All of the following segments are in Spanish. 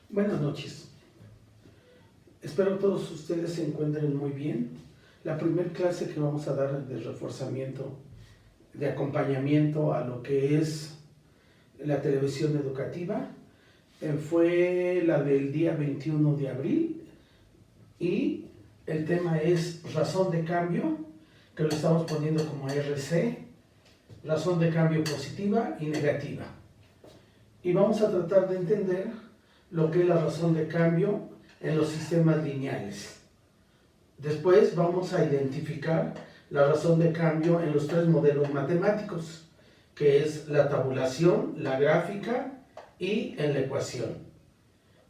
Buenas noches. Espero todos ustedes se encuentren muy bien. La primera clase que vamos a dar de reforzamiento, de acompañamiento a lo que es la televisión educativa, fue la del día 21 de abril y el tema es razón de cambio, que lo estamos poniendo como RC, razón de cambio positiva y negativa. Y vamos a tratar de entender lo que es la razón de cambio en los sistemas lineales. Después vamos a identificar la razón de cambio en los tres modelos matemáticos, que es la tabulación, la gráfica y en la ecuación.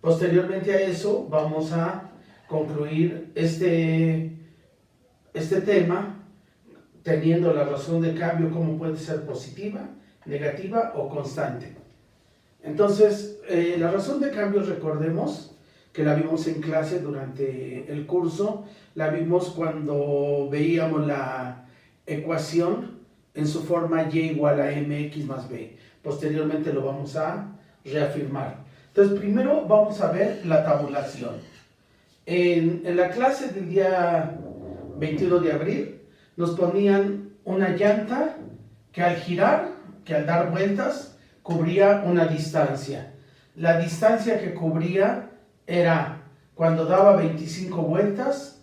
Posteriormente a eso vamos a concluir este tema teniendo la razón de cambio como puede ser positiva, negativa o constante. Entonces, la razón de cambio, recordemos que la vimos en clase durante el curso, la vimos cuando veíamos la ecuación en su forma y igual a mx más b. Posteriormente lo vamos a reafirmar. Entonces, primero vamos a ver la tabulación. En la clase del día 21 de abril nos ponían una llanta que al girar, que al dar vueltas, cubría una distancia. La distancia que cubría era, cuando daba 25 vueltas,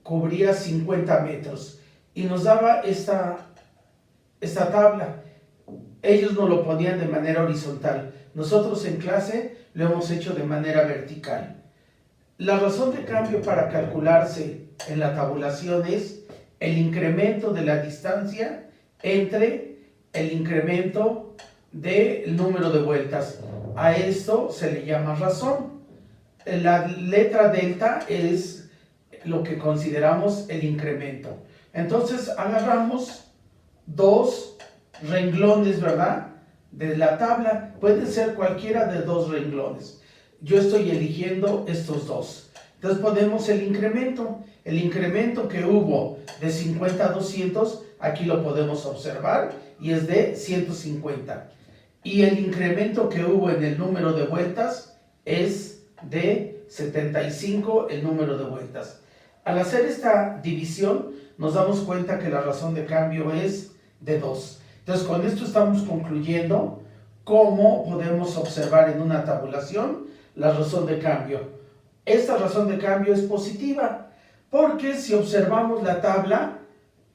cubría 50 metros. Y nos daba esta tabla. Ellos nos lo ponían de manera horizontal. Nosotros en clase lo hemos hecho de manera vertical. La razón de cambio para calcularse en la tabulación es el incremento de la distancia entre el incremento del número de vueltas. A esto se le llama razón. La letra delta es lo que consideramos el incremento. Entonces agarramos dos renglones, ¿verdad?, de la tabla. Pueden ser cualquiera de dos renglones. Yo estoy eligiendo estos dos. Entonces ponemos el incremento. El incremento que hubo de 50 a 200, aquí lo podemos observar, y es de 150. Y el incremento que hubo en el número de vueltas es de 75 el número de vueltas. Al hacer esta división nos damos cuenta que la razón de cambio es de 2. Entonces con esto estamos concluyendo cómo podemos observar en una tabulación la razón de cambio. Esta razón de cambio es positiva porque si observamos la tabla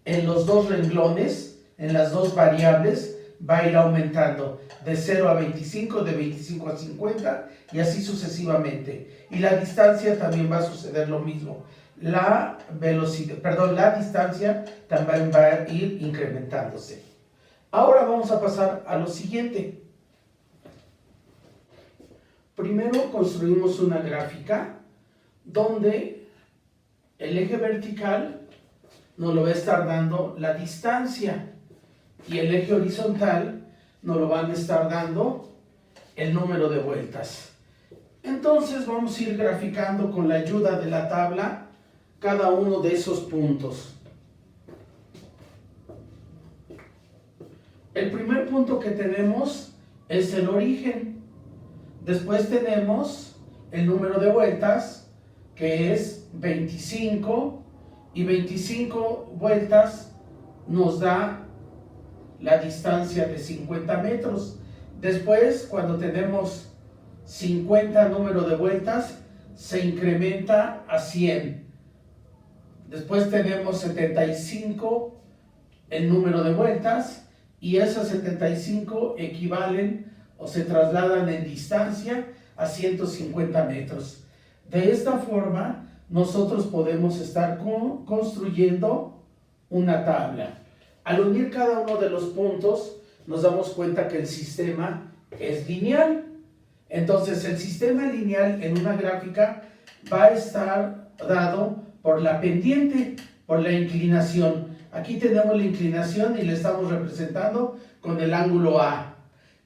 en los dos renglones, en las dos variables, va a ir aumentando de 0 a 25, de 25 a 50 y así sucesivamente. Y la distancia también va a suceder lo mismo. La distancia también va a ir incrementándose. Ahora vamos a pasar a lo siguiente. Primero construimos una gráfica donde el eje vertical nos lo va a estar dando la distancia y el eje horizontal nos lo van a estar dando el número de vueltas. Entonces vamos a ir graficando con la ayuda de la tabla cada uno de esos puntos. El primer punto que tenemos es el origen. Después tenemos el número de vueltas, que es 25, y 25 vueltas nos da la distancia de 50 metros. Después, cuando tenemos 50 número de vueltas, se incrementa a 100. Después tenemos 75 el número de vueltas, y esas 75 equivalen o se trasladan en distancia a 150 metros. De esta forma, nosotros podemos estar construyendo una tabla. Al unir cada uno de los puntos, nos damos cuenta que el sistema es lineal. Entonces, el sistema lineal en una gráfica va a estar dado por la pendiente, por la inclinación. Aquí tenemos la inclinación y la estamos representando con el ángulo A.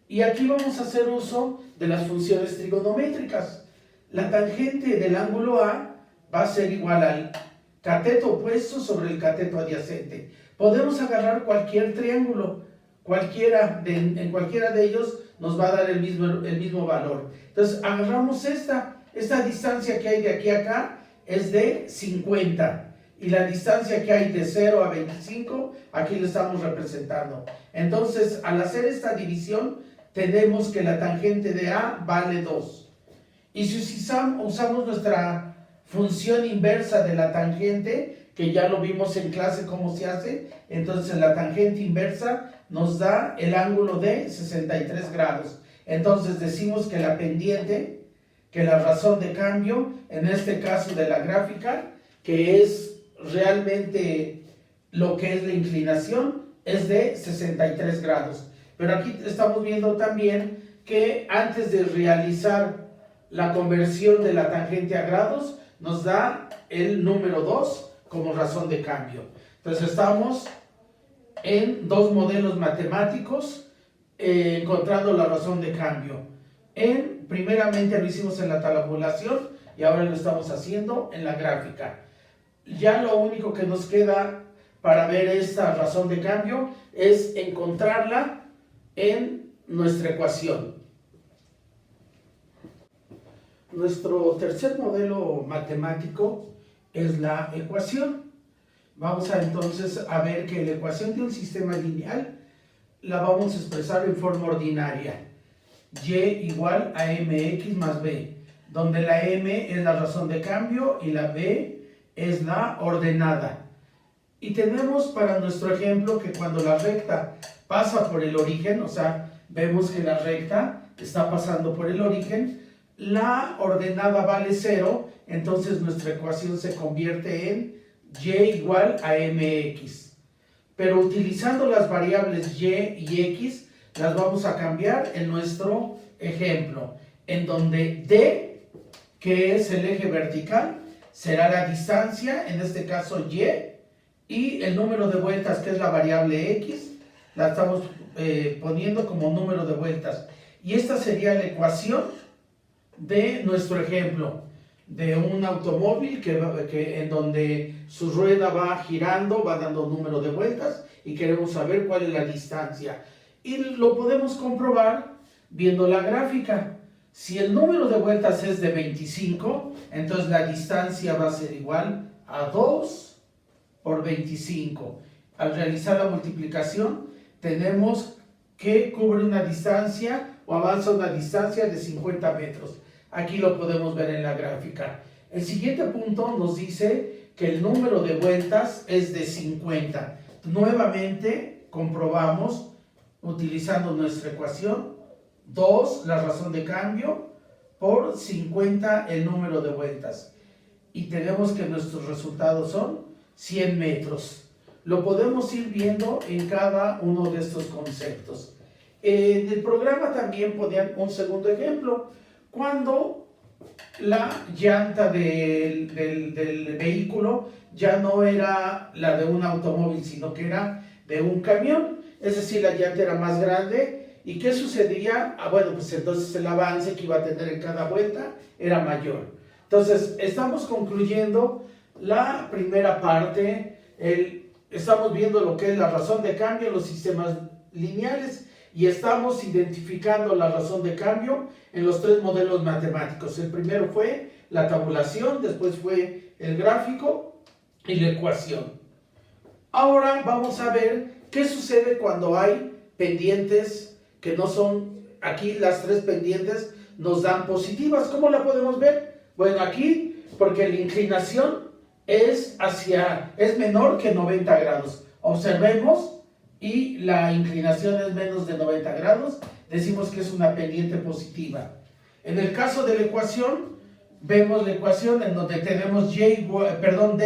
Y aquí vamos a hacer uso de las funciones trigonométricas. La tangente del ángulo A va a ser igual al cateto opuesto sobre el cateto adyacente. Podemos agarrar cualquier triángulo, en cualquiera de ellos nos va a dar el mismo valor. Entonces agarramos esta distancia que hay de aquí a acá es de 50. Y la distancia que hay de 0 a 25, aquí lo estamos representando. Entonces, al hacer esta división, tenemos que la tangente de A vale 2. Y si usamos nuestra función inversa de la tangente, que ya lo vimos en clase cómo se hace, entonces la tangente inversa nos da el ángulo de 63 grados. Entonces decimos que la pendiente, que la razón de cambio, en este caso de la gráfica, que es realmente lo que es la inclinación, es de 63 grados. Pero aquí estamos viendo también que antes de realizar la conversión de la tangente a grados, nos da el número 2 como razón de cambio. Entonces estamos en dos modelos matemáticos encontrando la razón de cambio. Primeramente lo hicimos en la tabulación y ahora lo estamos haciendo en la gráfica. Ya lo único que nos queda para ver esta razón de cambio es encontrarla en nuestra ecuación. Nuestro tercer modelo matemático es la ecuación. Vamos entonces a ver que la ecuación de un sistema lineal la vamos a expresar en forma ordinaria. Y igual a mx más b, donde la m es la razón de cambio y la b es la ordenada. Y tenemos para nuestro ejemplo que cuando la recta pasa por el origen, o sea, vemos que la recta está pasando por el origen, la ordenada vale 0, entonces nuestra ecuación se convierte en y igual a mx. Pero utilizando las variables y y x, las vamos a cambiar en nuestro ejemplo, en donde d, que es el eje vertical, será la distancia, en este caso y el número de vueltas, que es la variable x, la estamos poniendo como número de vueltas. Y esta sería la ecuación de nuestro ejemplo, de un automóvil en donde su rueda va girando, va dando número de vueltas y queremos saber cuál es la distancia. Y lo podemos comprobar viendo la gráfica. Si el número de vueltas es de 25, entonces la distancia va a ser igual a 2 por 25. Al realizar la multiplicación, tenemos que cubre una distancia o avanza una distancia de 50 metros. Aquí lo podemos ver en la gráfica. El siguiente punto nos dice que el número de vueltas es de 50. Nuevamente comprobamos, utilizando nuestra ecuación, 2, la razón de cambio, por 50 el número de vueltas. Y tenemos que nuestros resultados son 100 metros. Lo podemos ir viendo en cada uno de estos conceptos. En el programa también ponían un segundo ejemplo. Cuando la llanta del vehículo ya no era la de un automóvil, sino que era de un camión. Es decir, la llanta era más grande. ¿Y qué sucedía? Bueno, pues entonces el avance que iba a tener en cada vuelta era mayor. Entonces, estamos concluyendo la primera parte. Estamos viendo lo que es la razón de cambio en los sistemas lineales y estamos identificando la razón de cambio en los tres modelos matemáticos. El primero fue la tabulación, después fue el gráfico y la ecuación. Ahora vamos a ver qué sucede cuando hay pendientes que no son, aquí las tres pendientes nos dan positivas. ¿Cómo la podemos ver? Bueno, aquí, porque la inclinación es menor que 90 grados. Observemos, y la inclinación es menos de 90 grados, decimos que es una pendiente positiva. En el caso de la ecuación, vemos la ecuación en donde tenemos d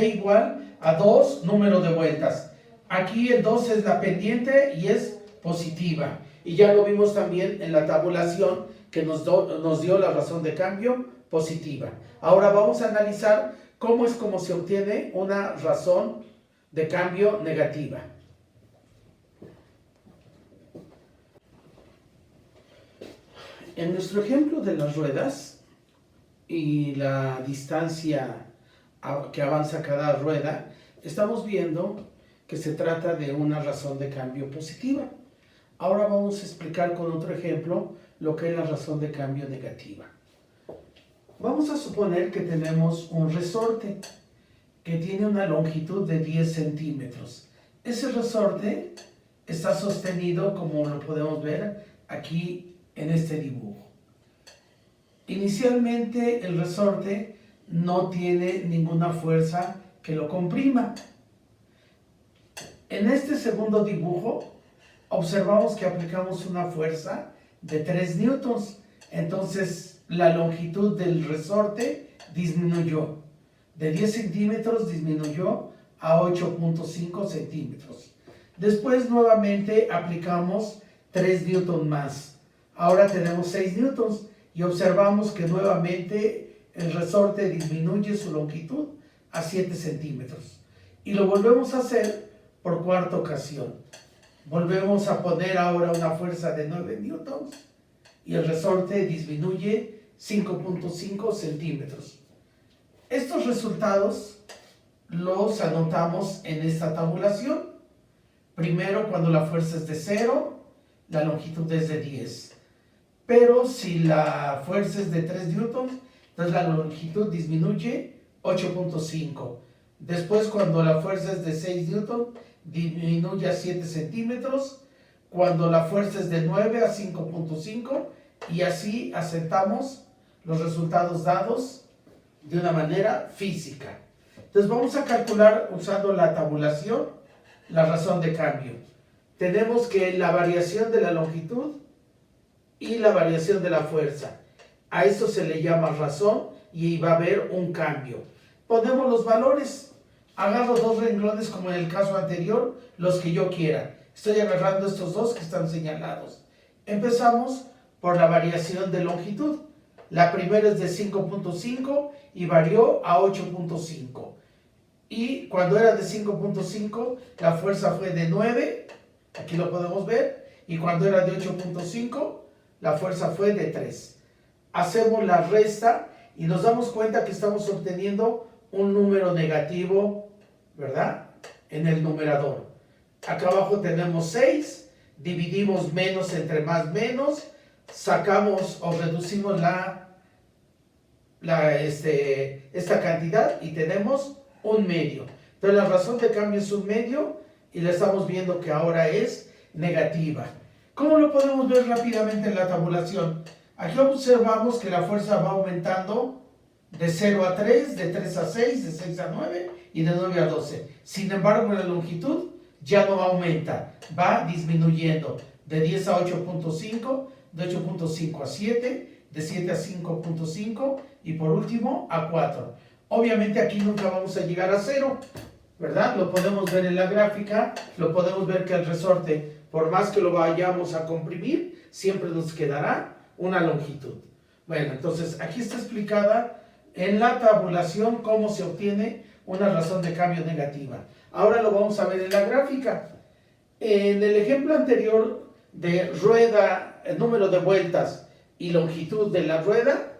igual a 2, número de vueltas. Aquí el 2 es la pendiente y es positiva. Y ya lo vimos también en la tabulación que nos dio la razón de cambio positiva. Ahora vamos a analizar cómo se obtiene una razón de cambio negativa. En nuestro ejemplo de las ruedas y la distancia que avanza cada rueda, estamos viendo que se trata de una razón de cambio positiva. Ahora vamos a explicar con otro ejemplo lo que es la razón de cambio negativa. Vamos a suponer que tenemos un resorte que tiene una longitud de 10 centímetros. Ese resorte está sostenido, como lo podemos ver aquí en este dibujo. Inicialmente el resorte no tiene ninguna fuerza que lo comprima. En este segundo dibujo observamos que aplicamos una fuerza de 3 newtons. Entonces la longitud del resorte disminuyó. De 10 centímetros disminuyó a 8.5 centímetros. Después nuevamente aplicamos 3 newtons más. Ahora tenemos 6 newtons y observamos que nuevamente el resorte disminuye su longitud a 7 centímetros. Y lo volvemos a hacer por cuarta ocasión. Volvemos a poner ahora una fuerza de 9 newtons y el resorte disminuye 5.5 centímetros. Estos resultados los anotamos en esta tabulación. Primero, cuando la fuerza es de 0, la longitud es de 10. Pero si la fuerza es de 3 newtons, entonces la longitud disminuye 8.5. Después, cuando la fuerza es de 6 newtons, disminuye a 7 centímetros. Cuando la fuerza es de 9 a 5.5, y así aceptamos los resultados dados de una manera física. Entonces vamos a calcular usando la tabulación la razón de cambio. Tenemos que la variación de la longitud y la variación de la fuerza. A esto se le llama razón y va a haber un cambio. Ponemos los valores. Agarro dos renglones como en el caso anterior, los que yo quiera. Estoy agarrando estos dos que están señalados. Empezamos por la variación de longitud. La primera es de 5.5 y varió a 8.5. Y cuando era de 5.5, la fuerza fue de 9, aquí lo podemos ver, y cuando era de 8.5, la fuerza fue de 3. Hacemos la resta y nos damos cuenta que estamos obteniendo un número negativo, ¿verdad? En el numerador. Acá abajo tenemos 6, dividimos menos entre más menos, sacamos o reducimos esta cantidad y tenemos un medio. Entonces la razón de cambio es un medio y la estamos viendo que ahora es negativa. ¿Cómo lo podemos ver rápidamente en la tabulación? Aquí observamos que la fuerza va aumentando de 0 a 3, de 3 a 6, de 6 a 9 y de 9 a 12. Sin embargo, la longitud ya no aumenta, va disminuyendo de 10 a 8.5, de 8.5 a 7, de 7 a 5.5 y por último a 4. Obviamente aquí nunca vamos a llegar a 0, ¿verdad? Lo podemos ver en la gráfica, lo podemos ver que el resorte, por más que lo vayamos a comprimir, siempre nos quedará una longitud. Bueno, entonces aquí está explicada en la tabulación cómo se obtiene una razón de cambio negativa. Ahora lo vamos a ver en la gráfica. En el ejemplo anterior de rueda, el número de vueltas y longitud de la rueda,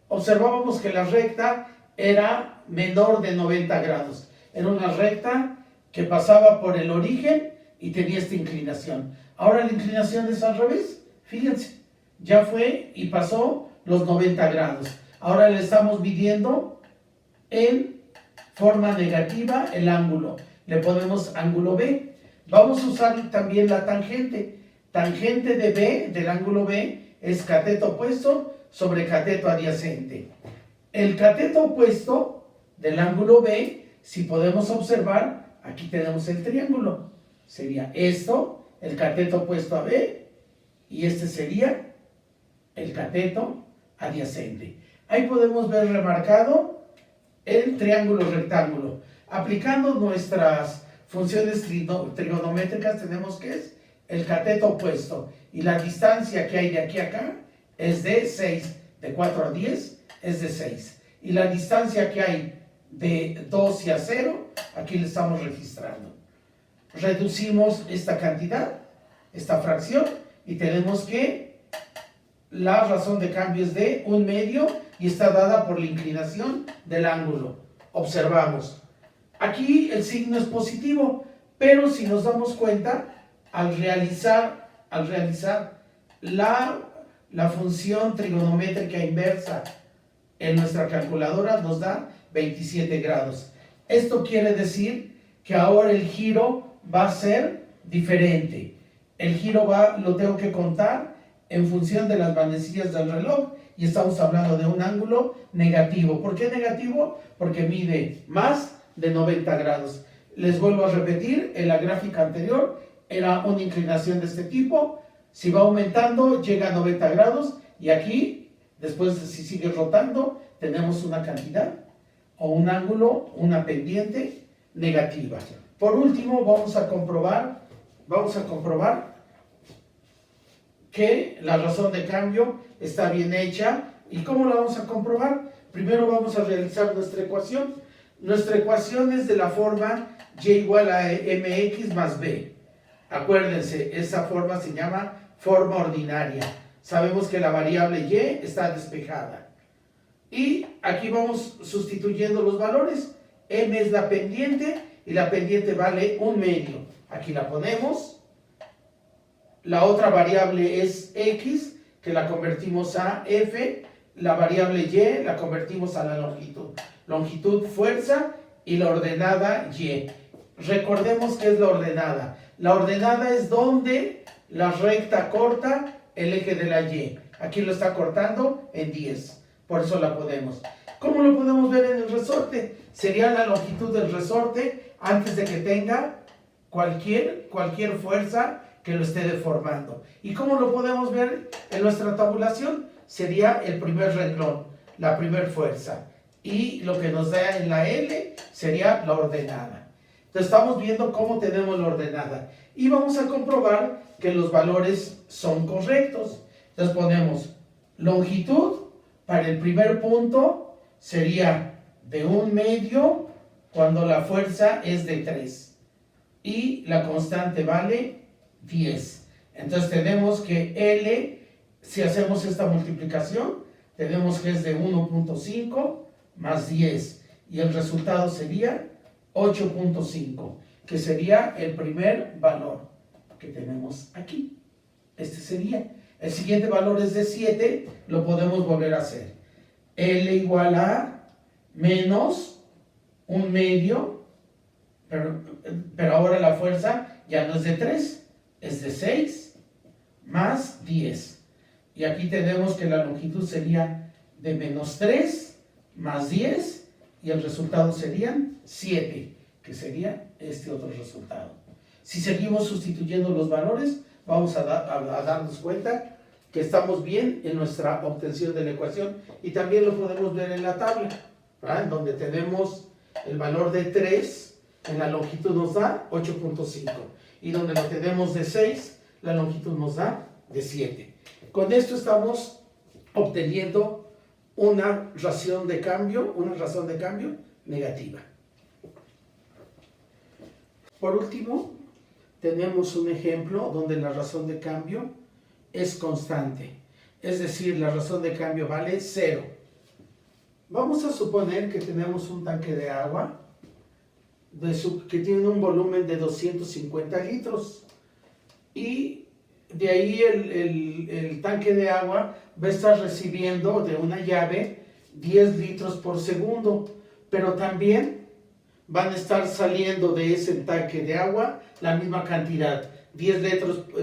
observábamos que la recta era menor de 90 grados. Era una recta que pasaba por el origen y tenía esta inclinación. Ahora la inclinación es al revés. Fíjense, ya fue y pasó los 90 grados. Ahora le estamos midiendo en forma negativa el ángulo. Le ponemos ángulo B. Vamos a usar también la tangente. Tangente de B, del ángulo B, es cateto opuesto sobre cateto adyacente. El cateto opuesto del ángulo B, si podemos observar, aquí tenemos el triángulo. Sería esto, el cateto opuesto a B, y este sería el cateto adyacente. Ahí podemos ver remarcado el triángulo rectángulo. Aplicando nuestras funciones trigonométricas tenemos que es el cateto opuesto. Y la distancia que hay de aquí a acá es de 6. De 4 a 10 es de 6. Y la distancia que hay de 2 y a 0, aquí le estamos registrando. Reducimos esta cantidad, esta fracción, y tenemos que la razón de cambio es de un medio y está dada por la inclinación del ángulo. Observamos. Aquí el signo es positivo, pero si nos damos cuenta, al realizar la la función trigonométrica inversa en nuestra calculadora nos da 27 grados. Esto quiere decir que ahora el giro va a ser diferente. El giro lo tengo que contar en función de las manecillas del reloj y estamos hablando de un ángulo negativo. ¿Por qué negativo? Porque mide más de 90 grados. Les vuelvo a repetir, en la gráfica anterior era una inclinación de este tipo. Si va aumentando, llega a 90 grados y aquí, después si sigue rotando, tenemos una cantidad o un ángulo, una pendiente negativa. Por último, vamos a comprobar que la razón de cambio está bien hecha. ¿Y cómo la vamos a comprobar? Primero vamos a realizar nuestra ecuación. Nuestra ecuación es de la forma y igual a mx más b. Acuérdense, esa forma se llama forma ordinaria. Sabemos que la variable y está despejada. Y aquí vamos sustituyendo los valores. M es la pendiente y la pendiente vale 1/2. Aquí la ponemos. La otra variable es x, que la convertimos a f. La variable y la convertimos a la longitud. Longitud, fuerza y la ordenada y. Recordemos qué es la ordenada. La ordenada es donde la recta corta el eje de la y. Aquí lo está cortando en 10. Por eso la podemos. ¿Cómo lo podemos ver en el resorte? Sería la longitud del resorte antes de que tenga cualquier fuerza que lo esté deformando. ¿Y cómo lo podemos ver en nuestra tabulación? Sería el primer renglón, la primera fuerza. Y lo que nos da en la L sería la ordenada. Entonces estamos viendo cómo tenemos la ordenada. Y vamos a comprobar que los valores son correctos. Entonces ponemos longitud para el primer punto sería de 1/2 cuando la fuerza es de 3. Y la constante vale 10. Entonces tenemos que L, si hacemos esta multiplicación, tenemos que es de 1.5 más 10. Y el resultado sería 8.5, que sería el primer valor que tenemos aquí. Este sería. El siguiente valor es de 7, lo podemos volver a hacer. L igual a menos 1/2, pero ahora la fuerza ya no es de 3, es de 6 más 10. Y aquí tenemos que la longitud sería de menos 3 más 10 y el resultado serían 7, que sería este otro resultado. Si seguimos sustituyendo los valores, vamos a darnos cuenta que estamos bien en nuestra obtención de la ecuación y también lo podemos ver en la tabla, ¿verdad? En donde tenemos el valor de 3, en la longitud nos da 8.5 y donde lo tenemos de 6, la longitud nos da de 7. Con esto estamos obteniendo una razón de cambio negativa. Por último, tenemos un ejemplo donde la razón de cambio es constante, es decir, la razón de cambio vale 0. Vamos a suponer que tenemos un tanque de agua que tiene un volumen de 250 litros y de ahí el tanque de agua va a estar recibiendo de una llave 10 litros por segundo, pero también van a estar saliendo de ese tanque de agua la misma cantidad, 10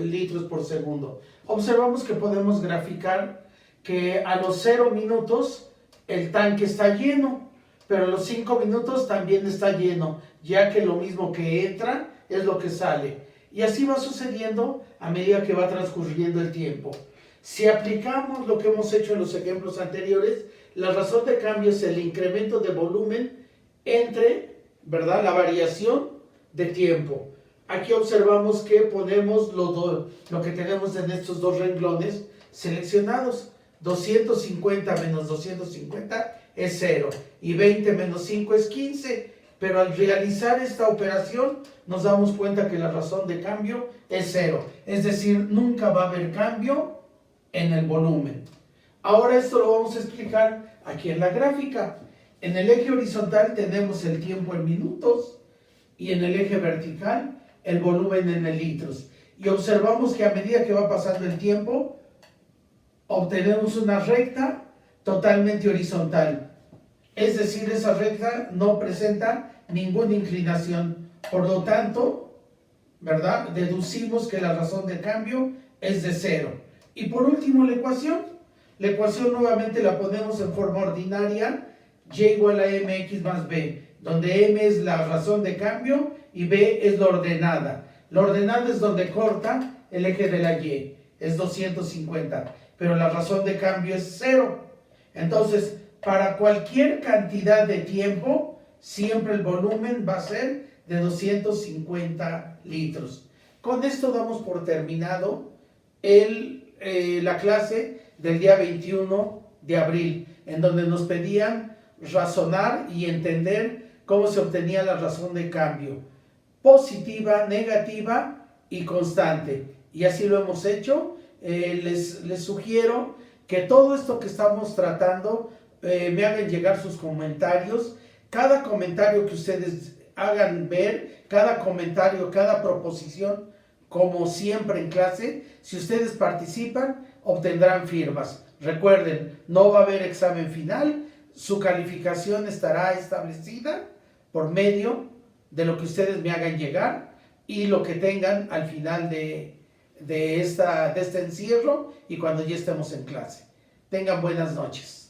litros por segundo. Observamos que podemos graficar que a los 0 minutos el tanque está lleno, pero a los 5 minutos también está lleno, ya que lo mismo que entra es lo que sale. Y así va sucediendo a medida que va transcurriendo el tiempo. Si aplicamos lo que hemos hecho en los ejemplos anteriores, la razón de cambio es el incremento de volumen entre, ¿verdad?, la variación de tiempo. Aquí observamos que ponemos lo que tenemos en estos dos renglones seleccionados. 250 menos 250 es 0 y 20 menos 5 es 15. Pero al realizar esta operación nos damos cuenta que la razón de cambio es 0. Es decir, nunca va a haber cambio en el volumen. Ahora esto lo vamos a explicar aquí en la gráfica. En el eje horizontal tenemos el tiempo en minutos y en el eje vertical el volumen en litros. Y observamos que a medida que va pasando el tiempo, obtenemos una recta totalmente horizontal. Es decir, esa recta no presenta ninguna inclinación. Por lo tanto, ¿verdad? Deducimos que la razón de cambio es de 0. Y por último, la ecuación. La ecuación nuevamente la ponemos en forma ordinaria, y igual a mx más b, donde m es la razón de cambio y b es la ordenada. La ordenada es donde corta el eje de la y, es 250, pero la razón de cambio es 0. Entonces, para cualquier cantidad de tiempo, siempre el volumen va a ser de 250 litros. Con esto damos por terminado la clase del día 21 de abril, en donde nos pedían razonar y entender cómo se obtenía la razón de cambio, positiva, negativa y constante. Y así lo hemos hecho. Les sugiero que todo esto que estamos tratando me hagan llegar sus comentarios. Cada comentario que ustedes hagan ver, cada comentario, cada proposición, como siempre en clase, si ustedes participan, obtendrán firmas. Recuerden, no va a haber examen final, su calificación estará establecida por medio de lo que ustedes me hagan llegar y lo que tengan al final de este encierro y cuando ya estemos en clase. Tengan buenas noches.